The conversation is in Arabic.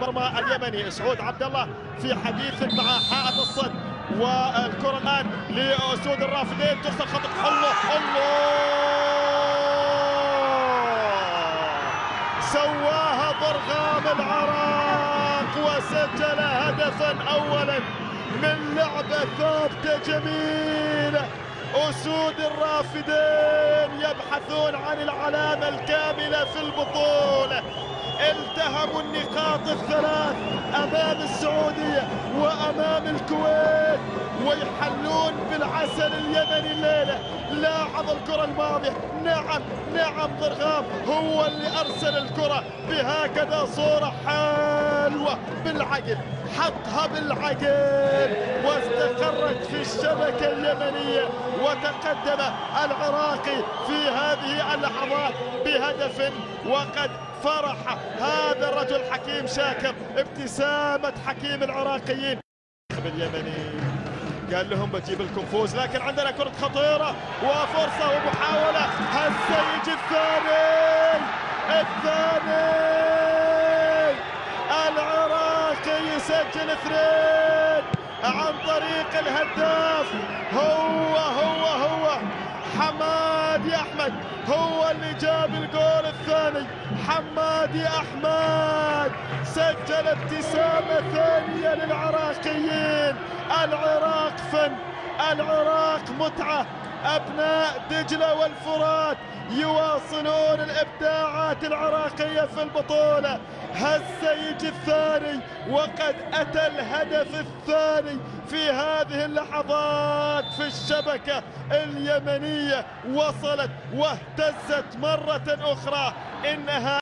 مرمى اليمني. سعود عبد الله في حديث مع حائط الصد، والكرة الآن لأسود الرافدين ترسل خطأ. الله سواها ضرغام العراق وسجل هدفا أولا من لعبة ثابتة جميلة. أسود الرافدين يبحثون عن العلامة الكاملة في البطولة، التهموا النقاط الثلاث أمام السعودية وأمام الكويت ويحلون بالعسل اليمني الليلة. لاحظ الكرة الماضية، نعم ضرغام هو اللي أرسل الكرة بهكذا صورة حلوة بالعقل، حطها بالعقل واستقرت في الشبكة اليمنية، وتقدم العراقي في هذه اللحظات بهدف. وقد فرح هذا الرجل حكيم شاكر، ابتسامة حكيم العراقيين اليمني، قال لهم بجيب لكم فوز، لكن عندنا كرة خطيرة وفرصة ومحاولة. السيج الثاني العراقي يسجل 2 عن طريق الهداف هو حمادي أحمد، هو اللي جاب الجول الثاني. حمادي أحمد سجل ابتسامة ثانية للعراقيين. العراق فن، العراق متعة، أبناء دجلة والفرات يواصلون الإبداعات العراقية في البطولة. السيج الثاني، وقد أتى الهدف الثاني في هذه اللحظات في الشبكة اليمنية، وصلت واهتزت مرة أخرى. إنها